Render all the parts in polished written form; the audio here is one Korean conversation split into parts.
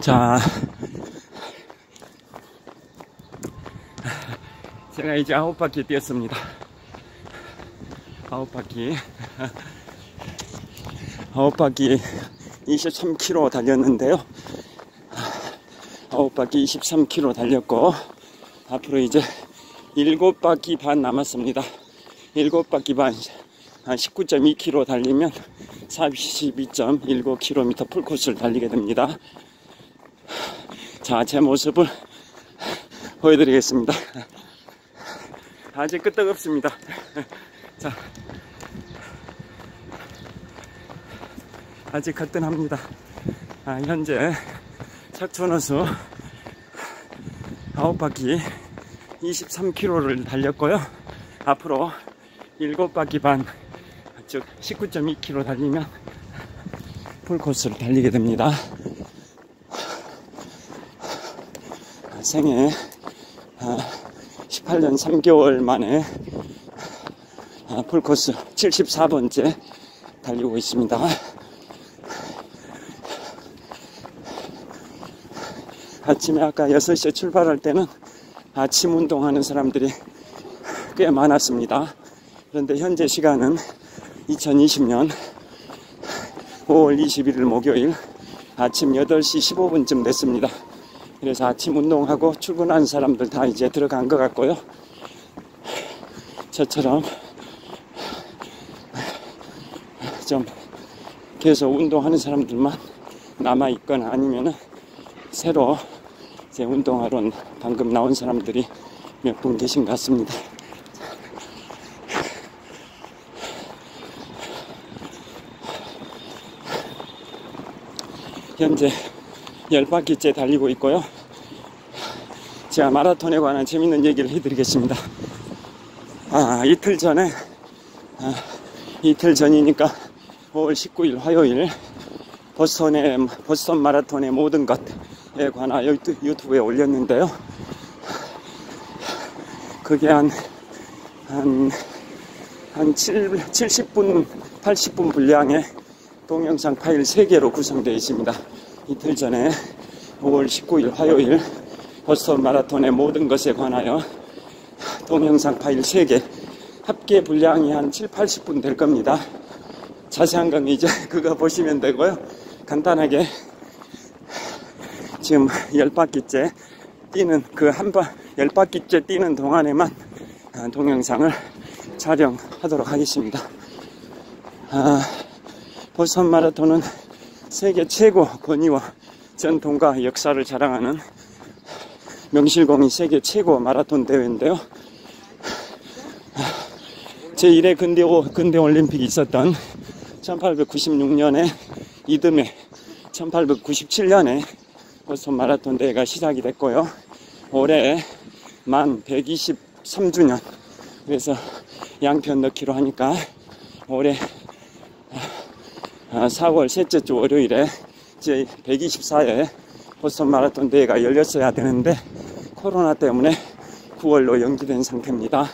자, 제가 이제 9바퀴 뛰었습니다. 9바퀴 23km 달렸는데요. 9바퀴 23km 달렸고, 앞으로 이제 7바퀴 반 남았습니다. 7바퀴 반, 한 19.2km 달리면 42.19km 풀코스를 달리게 됩니다. 자, 제 모습을 보여드리겠습니다. 아직 끄떡없습니다. 자, 아직 거뜬합니다. 현재 석촌호수 9바퀴 23km를 달렸고요. 앞으로 7바퀴 반, 즉 19.2km 달리면 풀코스를 달리게 됩니다. 생애 18년 3개월 만에 풀코스 74번째 달리고 있습니다. 아침에 아까 6시에 출발할 때는 아침 운동하는 사람들이 꽤 많았습니다. 그런데 현재 시간은 2020년 5월 21일 목요일 아침 8시 15분쯤 됐습니다. 그래서 아침 운동하고 출근하는 사람들 다 이제 들어간 것 같고요. 저처럼 좀 계속 운동하는 사람들만 남아있거나 아니면은 새로 이제 운동하러 방금 나온 사람들이 몇 분 계신 것 같습니다. 현재 10바퀴째 달리고 있고요. 제가 마라톤에 관한 재밌는 얘기를 해드리겠습니다. 이틀 전이니까 5월 19일 화요일 보스턴 마라톤의 모든 것에 관하여 유튜브에 올렸는데요. 그게 한 70분, 80분 분량의 동영상 파일 3개로 구성되어 있습니다. 이틀 전에 5월 19일 화요일 보스턴 마라톤의 모든 것에 관하여 동영상 파일 3개, 합계 분량이 한 7, 80분 될 겁니다. 자세한 건 이제 그거 보시면 되고요. 간단하게 지금 10바퀴째 뛰는 10바퀴째 뛰는 동안에만 동영상을 촬영하도록 하겠습니다. 보스턴 마라톤은 세계 최고 권위와 전통과 역사를 자랑하는 명실공히 세계 최고 마라톤 대회인데요. 제1회 근대 올림픽이 있었던 1896년에 이듬해 1897년에 보스턴 마라톤 대회가 시작이 됐고요. 올해 만 123주년, 그래서 양편 넣기로 하니까 올해 4월 셋째 주 월요일에 제 124회 보스턴 마라톤 대회가 열렸어야 되는데 코로나 때문에 9월로 연기된 상태입니다.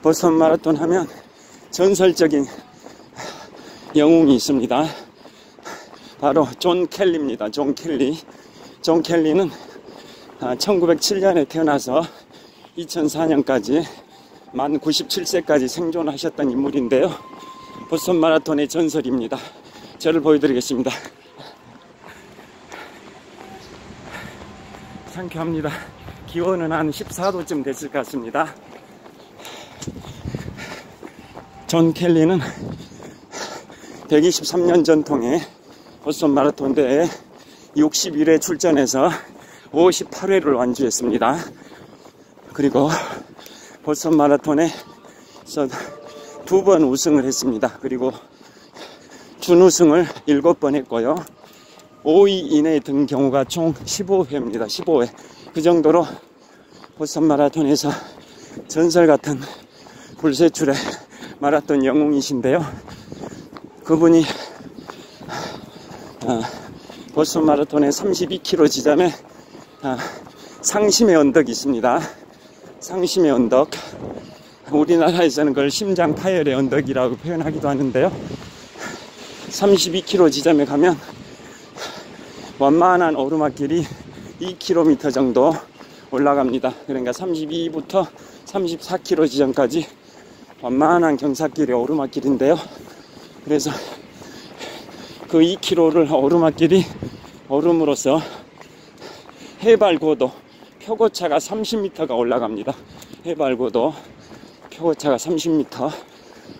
보스턴 마라톤 하면 전설적인 영웅이 있습니다. 바로 존 켈리입니다. 존 켈리. 존 켈리는 1907년에 태어나서 2004년까지 만 97세까지 생존하셨던 인물인데요. 보스턴 마라톤의 전설입니다. 저를 보여드리겠습니다. 상쾌합니다. 기온은 한 14도쯤 됐을 것 같습니다. 존 켈리는 123년 전통의 보스턴 마라톤 대회에 61회 출전해서 58회를 완주했습니다. 그리고 보스턴 마라톤에서 2번 우승을 했습니다. 그리고 준우승을 7번 했고요. 5위 이내에 든 경우가 총 15회입니다. 15회. 그 정도로 보스턴 마라톤에서 전설같은 불세출의 마라톤 영웅이신데요. 그분이 보스턴 마라톤의 32km 지점에 상심의 언덕이 있습니다. 상심의 언덕, 우리나라에서는 그걸 심장 파열의 언덕이라고 표현하기도 하는데요. 32km 지점에 가면 완만한 오르막길이 2km 정도 올라갑니다. 그러니까 32부터 34km 지점까지 완만한 경사길이 오르막길인데요. 그래서 그 2km를 오르막길이 오름으로써 해발고도 표고차가 30m가 올라갑니다. 해발고도 표고차가 30m,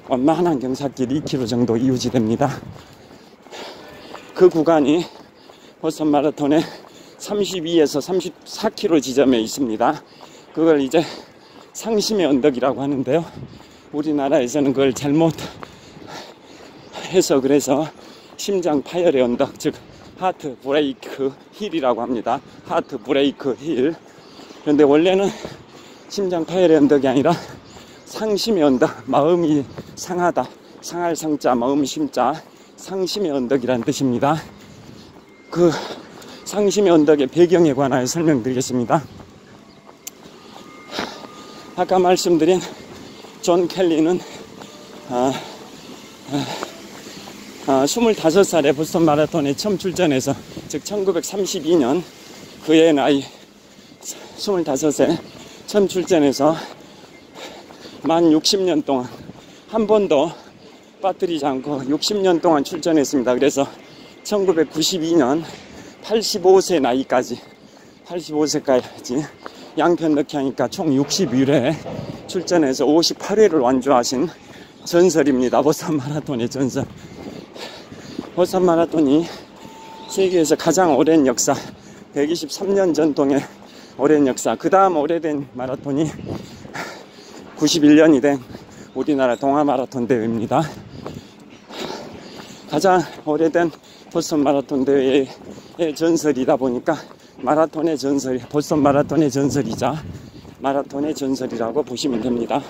완만한 경사길 2km 정도 이유지됩니다. 그 구간이 보스턴 마라톤의 32에서 34km 지점에 있습니다. 그걸 이제 상심의 언덕이라고 하는데요. 우리나라에서는 그걸 잘못 해서 그래서 심장 파열의 언덕, 즉 하트 브레이크 힐이라고 합니다. 하트 브레이크 힐. 그런데 원래는 심장 파열의 언덕이 아니라 상심의 언덕, 마음이 상하다, 상할 상자, 마음 심자, 상심의 언덕이라는 뜻입니다. 그 상심의 언덕의 배경에 관하여 설명드리겠습니다. 아까 말씀드린 존 켈리는 25살에 보스턴 마라톤에 처음 출전해서, 즉 1932년 그의 나이 25세 처음 출전해서 만 60년 동안 한 번도 빠뜨리지 않고 60년 동안 출전했습니다. 그래서 1992년 85세 나이까지 85세까지 양편 넣기 하니까 총 60일에 출전해서 58회를 완주하신 전설입니다. 보스턴 마라톤의 전설. 보스턴 마라톤이 세계에서 가장 오랜 역사, 123년 전통의 오랜 역사, 그 다음 오래된 마라톤이 91년이 된 우리나라 동아마라톤 대회입니다. 가장 오래된 보스턴 마라톤 대회의 전설이다 보니까 마라톤의 전설, 보스턴 마라톤의 전설이자 마라톤의 전설이라고 보시면 됩니다.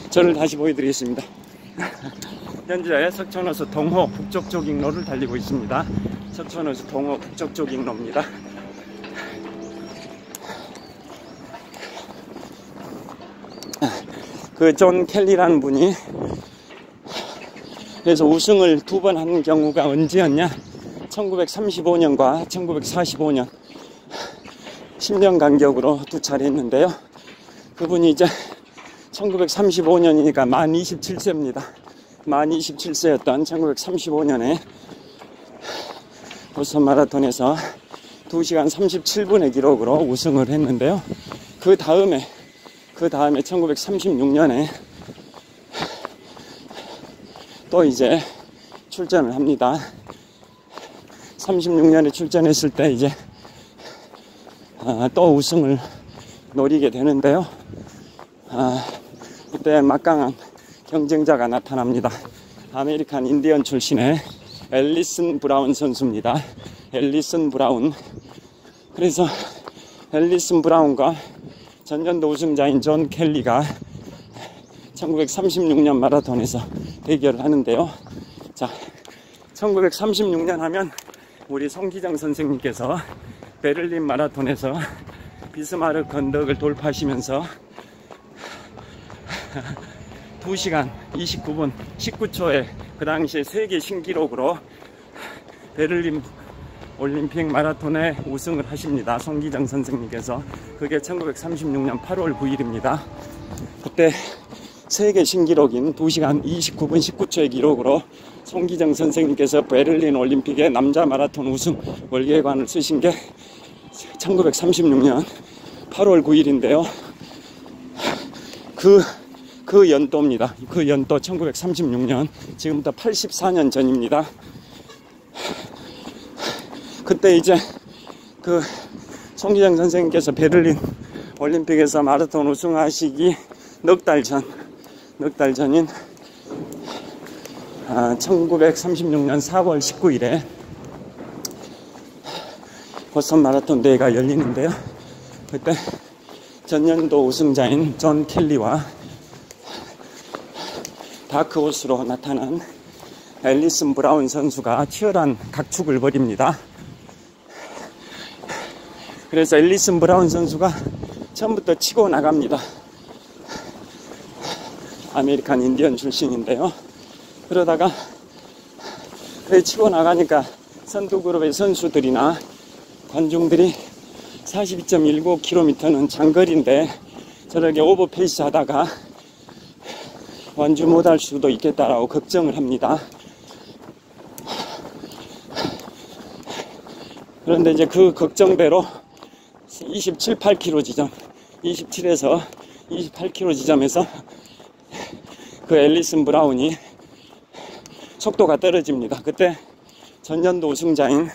저를 다시 보여드리겠습니다. 현재 석촌호수 동호 북쪽 조깅로를 달리고 있습니다. 석촌호수 동호 북쪽 조깅로입니다. 그 존 켈리라는 분이 그래서 우승을 2번 한 경우가 언제였냐? 1935년과 1945년 10년 간격으로 2차례 했는데요. 그분이 이제 1935년이니까 만 27세입니다. 만 27세였던 1935년에 보스턴 마라톤에서 2시간 37분의 기록으로 우승을 했는데요. 그 다음에 1936년에 또 이제 출전을 합니다. 36년에 출전했을 때 이제 또 우승을 노리게 되는데요. 그때 막강한 경쟁자가 나타납니다. 아메리칸 인디언 출신의 앨리슨 브라운 선수입니다. 앨리슨 브라운. 그래서 앨리슨 브라운과 전년도 우승자인 존 켈리가 1936년 마라톤에서 대결을 하는데요. 자, 1936년 하면 우리 송기정 선생님께서 베를린 마라톤에서 비스마르크 언덕을 돌파하시면서 2시간 29분 19초에 그 당시에 세계 신기록으로 베를린 올림픽 마라톤에 우승을 하십니다. 송기정 선생님께서. 그게 1936년 8월 9일입니다. 그때 세계 신기록인 2시간 29분 19초의 기록으로 송기정 선생님께서 베를린 올림픽의 남자 마라톤 우승 월계관을 쓰신 게 1936년 8월 9일인데요. 그 연도입니다. 그 연도 1936년, 지금부터 84년 전입니다. 그때 이제 그 송기정 선생님께서 베를린 올림픽에서 마라톤 우승하시기 넉 달 전인 1936년 4월 19일에 보스턴 마라톤 대회가 열리는데요. 그때 전년도 우승자인 존 켈리와 다크호스로 나타난 앨리슨 브라운 선수가 치열한 각축을 벌입니다. 그래서 앨리슨 브라운 선수가 처음부터 치고 나갑니다. 아메리칸 인디언 출신인데요. 그러다가 그래 치고 나가니까 선두그룹의 선수들이나 관중들이 42.19km는 장거리인데 저렇게 오버페이스 하다가 완주 못할 수도 있겠다라고 걱정을 합니다. 그런데 이제 그 걱정대로 27, 8km 지점, 27에서 28km 지점에서 그 앨리슨 브라운이 속도가 떨어집니다. 그때 전년도 우승자인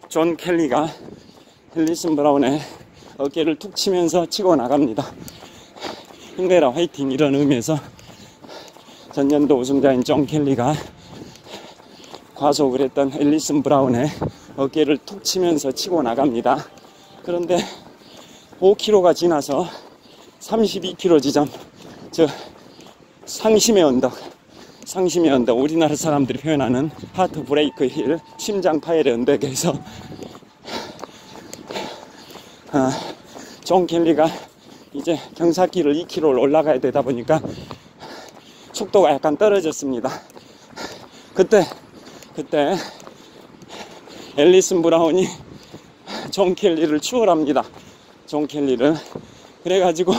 존 켈리가 앨리슨 브라운의 어깨를 툭 치면서 치고 나갑니다. 힘내라 화이팅 이런 의미에서 전년도 우승자인 존 켈리가 과속을 했던 앨리슨 브라운의 어깨를 툭 치면서 치고 나갑니다. 그런데 5km가 지나서 32km 지점, 즉 상심의 언덕, 우리나라 사람들이 표현하는 하트 브레이크 힐, 심장 파열의 언덕에서 존 켈리가 이제 경사길을 2km를 올라가야 되다 보니까 속도가 약간 떨어졌습니다. 그때 앨리슨 브라운이 존 켈리를 추월합니다. 존 켈리를. 그래가지고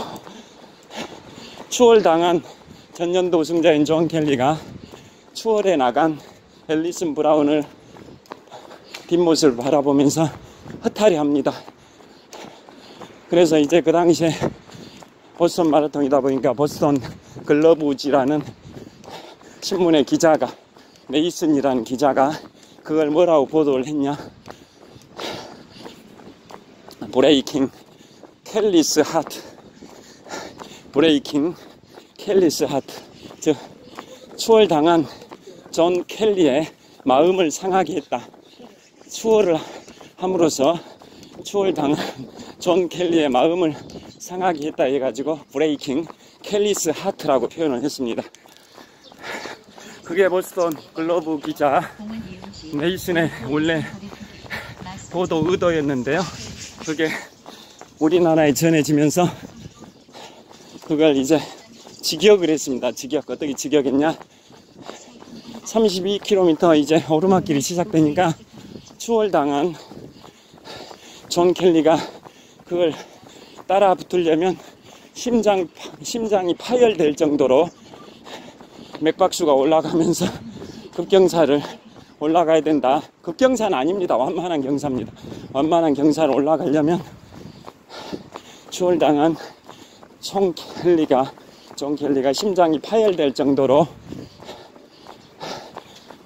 추월당한 전년도 우승자인 존 켈리가 추월해 나간 앨리슨 브라운을 뒷모습을 바라보면서 허탈해 합니다. 그래서 이제 그 당시에 보스턴 마라톤이다 보니까 보스턴 글러브지라는 신문의 기자가, 메이슨이라는 기자가 그걸 뭐라고 보도를 했냐. 브레이킹 켈리스 하트, 브레이킹 켈리스 하트, 즉 추월당한 존 켈리의 마음을 상하게 했다. 추월을 함으로써 추월당한 존 켈리의 마음을 상하게 했다 해가지고 브레이킹 켈리스 하트라고 표현을 했습니다. 그게 보스턴 글로브 기자 메이슨의 원래 보도 의도였는데요. 그게 우리나라에 전해지면서 그걸 이제 직역을 했습니다. 직역. 어떻게 직역했냐? 32km 이제 오르막길이 시작되니까 추월당한 존 켈리가 그걸 따라 붙으려면 심장이 파열될 정도로 맥박수가 올라가면서 급경사를 올라가야 된다. 급경사는 아닙니다. 완만한 경사입니다. 완만한 경사를 올라가려면 추월당한 존 켈리가 심장이 파열될 정도로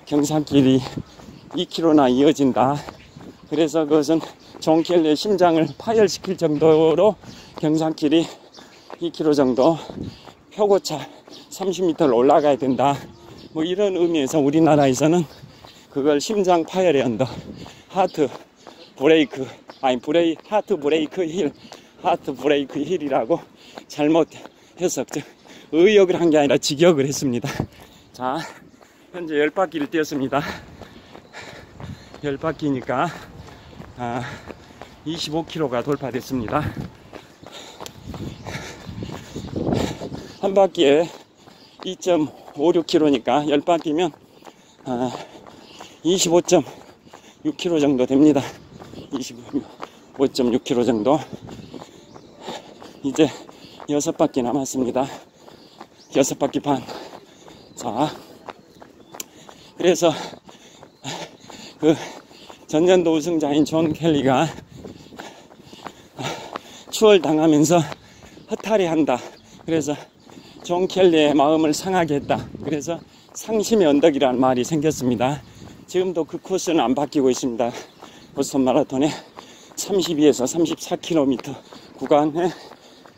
경사길이 2km나 이어진다. 그래서 그것은 존 켈리의 심장을 파열시킬 정도로 경사길이 2km 정도, 표고차 30m를 올라가야 된다. 뭐 이런 의미에서 우리나라에서는 그걸 심장 파열의 언덕, 하트 브레이크 힐이라고 잘못 해석, 즉 의역을 한 게 아니라 직역을 했습니다. 자, 현재 10바퀴를 뛰었습니다. 10바퀴니까 25km가 돌파됐습니다. 한 바퀴에 2.56km니까 10바퀴면 25.6km 정도 됩니다. 25.6km 정도. 이제 6바퀴 남았습니다. 6바퀴 반. 자, 그래서 그 전년도 우승자인 존 켈리가 추월당하면서 허탈해 한다. 그래서 존 켈리의 마음을 상하게 했다. 그래서 상심의 언덕이라는 말이 생겼습니다. 지금도 그 코스는 안 바뀌고 있습니다. 보스턴 마라톤의 32에서 34km 구간에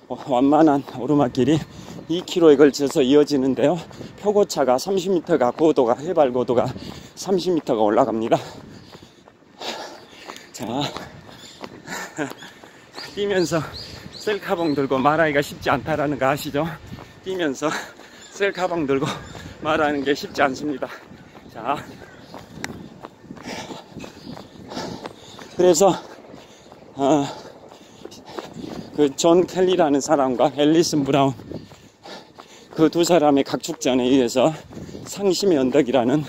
완만한 오르막길이 2km에 걸쳐서 이어지는데요. 표고차가 30m가 고도가, 해발 고도가 30m가 올라갑니다. 자, 뛰면서 셀카봉 들고 말하기가 쉽지 않다라는 거 아시죠? 뛰면서 셀카봉 들고 말하는 게 쉽지 않습니다. 자, 그래서 그 존 켈리라는 사람과 앨리슨 브라운, 그 두 사람의 각축전에 의해서 상심의 언덕이라는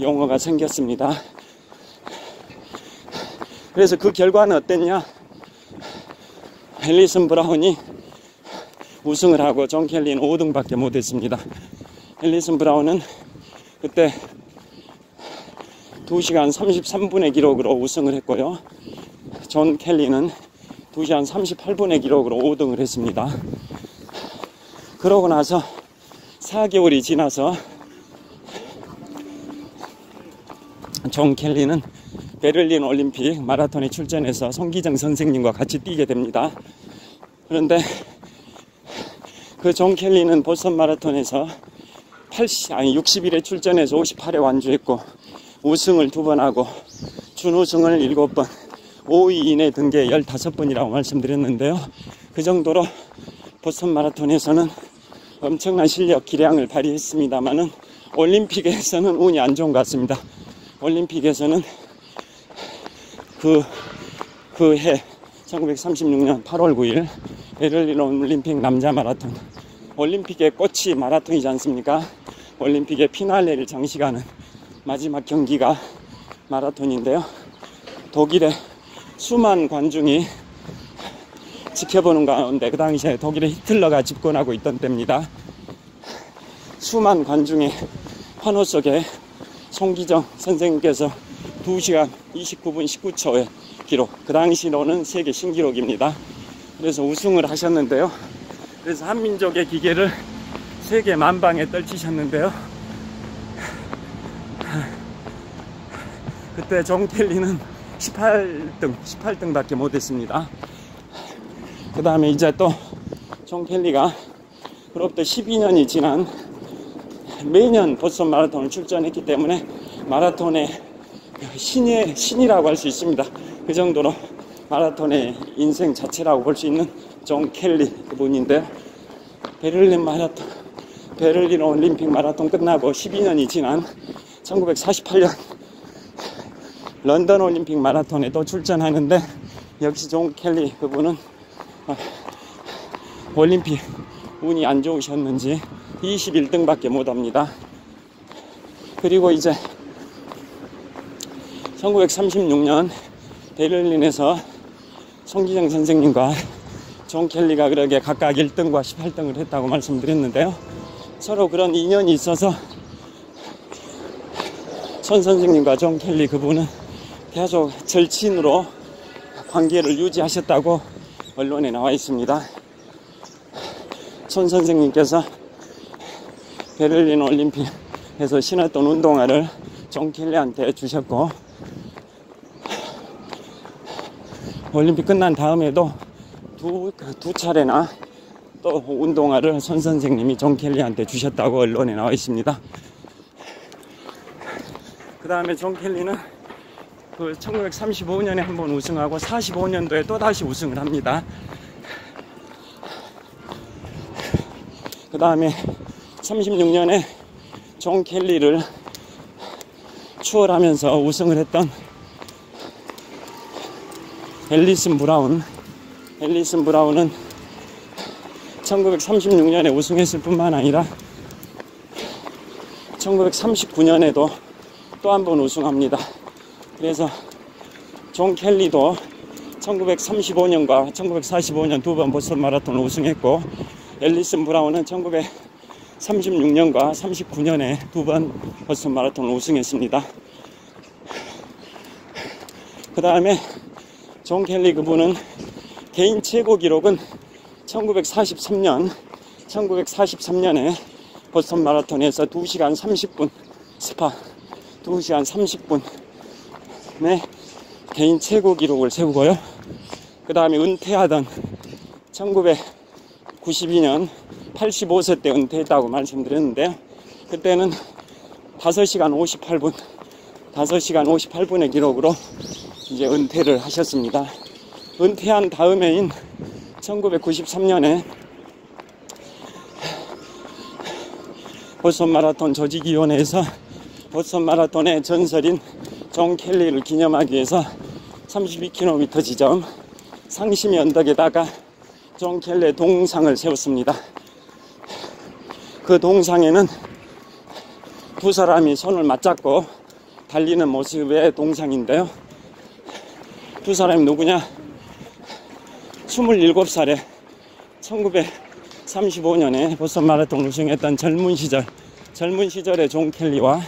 용어가 생겼습니다. 그래서 그 결과는 어땠냐? 앨리슨 브라운이 우승을 하고 존 켈리는 5등밖에 못했습니다. 앨리슨 브라운은 그때 2시간 33분의 기록으로 우승을 했고요. 존 켈리는 2시간 38분의 기록으로 5등을 했습니다. 그러고 나서 4개월이 지나서 존 켈리는 베를린 올림픽 마라톤에 출전해서 송기정 선생님과 같이 뛰게 됩니다. 그런데 그 존 켈리는 보스턴 마라톤에서 60일에 출전해서 58회 완주했고 우승을 2번 하고 준우승을 7번, 5위 이내 등계 15번이라고 말씀드렸는데요. 그 정도로 보스턴 마라톤에서는 엄청난 실력 기량을 발휘했습니다만은 올림픽에서는 운이 안 좋은 것 같습니다. 올림픽에서는 그 해 1936년 8월 9일 베를린 올림픽 남자 마라톤, 올림픽의 꽃이 마라톤이지 않습니까? 올림픽의 피날레를 장식하는 마지막 경기가 마라톤인데요. 독일의 수만 관중이 지켜보는 가운데, 그 당시에 독일의 히틀러가 집권하고 있던 때입니다. 수만 관중의 환호 속에 송기정 선생님께서 2시간 29분 19초의 기록, 그 당시로는 세계 신기록입니다. 그래서 우승을 하셨는데요. 그래서 한민족의 기계를 세계 만방에 떨치셨는데요. 그때 존 켈리는 18등밖에 못했습니다. 그 다음에 이제 또 존 켈리가 그로부터 12년이 지난 매년 보스턴 마라톤을 출전했기 때문에 마라톤의 신이라고 할 수 있습니다. 그 정도로 마라톤의 인생 자체라고 볼 수 있는 존 켈리 그분인데요. 베를린 올림픽 마라톤 끝나고 12년이 지난 1948년 런던 올림픽 마라톤에 또 출전하는데 역시 존 켈리 그분은 올림픽 운이 안 좋으셨는지 21등밖에 못합니다. 그리고 이제 1936년 베를린에서 송기정 선생님과 존 켈리가 그렇게 각각 1등과 18등을 했다고 말씀드렸는데요. 서로 그런 인연이 있어서 손 선생님과 존 켈리 그분은 계속 절친으로 관계를 유지하셨다고 언론에 나와 있습니다. 손 선생님께서 베를린 올림픽에서 신었던 운동화를 존 켈리한테 주셨고, 올림픽 끝난 다음에도 두 차례나 또 운동화를 손 선생님이 존 켈리한테 주셨다고 언론에 나와 있습니다. 그 다음에 존 켈리는 1935년에 한 번 우승하고 45년도에 또다시 우승을 합니다. 그 다음에 36년에 존 켈리를 추월하면서 우승을 했던 앨리슨 브라운은 1936년에 우승했을 뿐만 아니라 1939년에도 또 한 번 우승합니다. 그래서 존 켈리도 1935년과 1945년 두 번 보스턴 마라톤을 우승했고, 앨리슨 브라운은 1936년과 39년에 두 번 보스턴 마라톤을 우승했습니다. 그 다음에 존 켈리 그분은 개인 최고 기록은 1943년에 보스턴 마라톤에서 2시간 30분 스파 2시간 30분의 개인 최고 기록을 세우고요. 그 다음에 은퇴하던 1992년 85세 때 은퇴했다고 말씀드렸는데요. 그때는 5시간 58분의 기록으로 이제 은퇴를 하셨습니다. 은퇴한 다음해인 1993년에 보스턴 마라톤 조직위원회에서 보스턴 마라톤의 전설인 존 켈리를 기념하기 위해서 32km 지점 상심의 언덕에다가 존 켈리의 동상을 세웠습니다. 그 동상에는 두 사람이 손을 맞잡고 달리는 모습의 동상인데요. 두 사람이 누구냐? 27살에 1935년에 보스턴 마라톤 우승했던 젊은 시절의 존 켈리와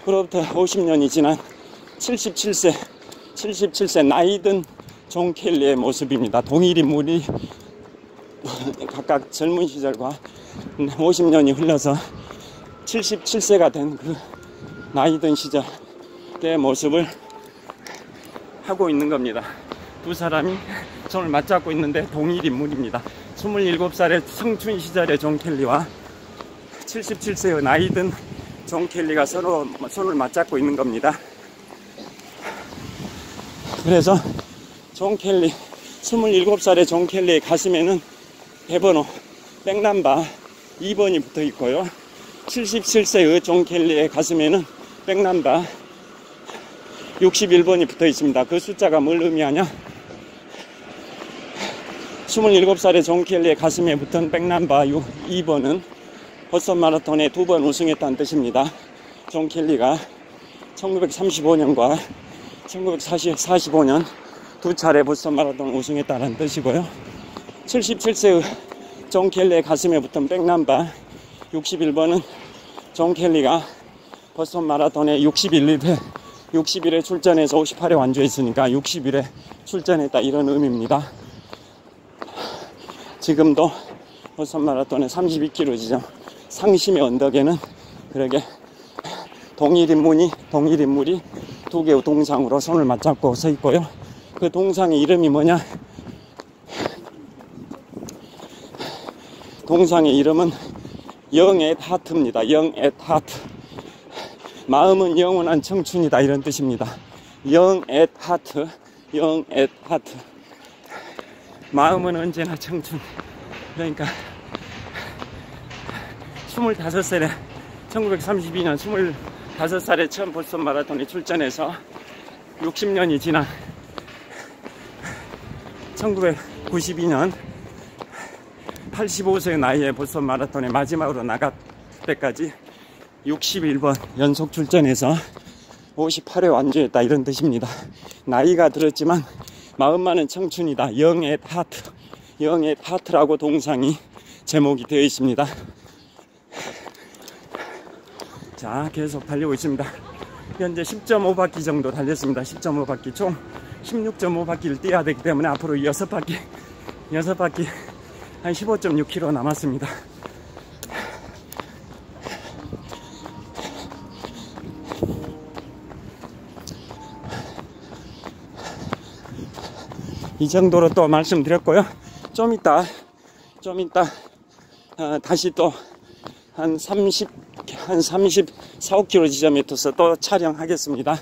그로부터 50년이 지난 77세 나이든 존 켈리의 모습입니다. 동일 인물이 각각 젊은 시절과 50년이 흘러서 77세가 된 그 나이든 시절의 모습을 하고 있는 겁니다. 두 사람이 손을 맞잡고 있는데 동일 인물입니다. 27살의 청춘 시절의 존 켈리와 77세의 나이든 존 켈리가 서로 손을 맞잡고 있는 겁니다. 그래서 존 켈리, 27살의 존 켈리의 가슴에는 배번호 백넘버 2번이 붙어 있고요. 77세의 존 켈리의 가슴에는 백넘버 61번이 붙어 있습니다. 그 숫자가 뭘 의미하냐? 27살의 존 켈리의 가슴에 붙은 백넘버 2번은 보스턴 마라톤에 2번 우승했다는 뜻입니다. 존 켈리가 1935년과 1945년 두 차례 보스턴 마라톤 우승했다는 뜻이고요. 77세의 존 켈리의 가슴에 붙은 백넘버 61번은 존 켈리가 보스턴 마라톤에 60일에 출전해서 58회 완주했으니까 60일에 출전했다, 이런 의미입니다. 지금도 보스턴 마라톤의 32km 지점 상심의 언덕에는 그러게 동일 인물이 두 개의 동상으로 손을 맞잡고 서 있고요. 그 동상의 이름이 뭐냐? 동상의 이름은 Young at Heart입니다. Young at Heart. 마음은 영원한 청춘이다, 이런 뜻입니다. Young at Heart, Young at Heart. 마음은 언제나 청춘. 그러니까 25살에 1932년 25살에 처음 보스턴 마라톤에 출전해서 60년이 지난 1992년 85세의 나이에 보스턴 마라톤에 마지막으로 나갈 때까지 61번 연속 출전해서 58회 완주했다, 이런 뜻입니다. 나이가 들었지만 마음만은 청춘이다. Young at Heart, Young at Heart라고 동상이 제목이 되어 있습니다. 자, 계속 달리고 있습니다. 현재 10.5바퀴 정도 달렸습니다. 10.5바퀴, 총 16.5바퀴를 뛰어야 되기 때문에 앞으로 6바퀴 한 15.6km 남았습니다. 이 정도로 또 말씀드렸고요. 좀 이따 다시 또 한 34, 5km 지점에 둬서 또 촬영하겠습니다.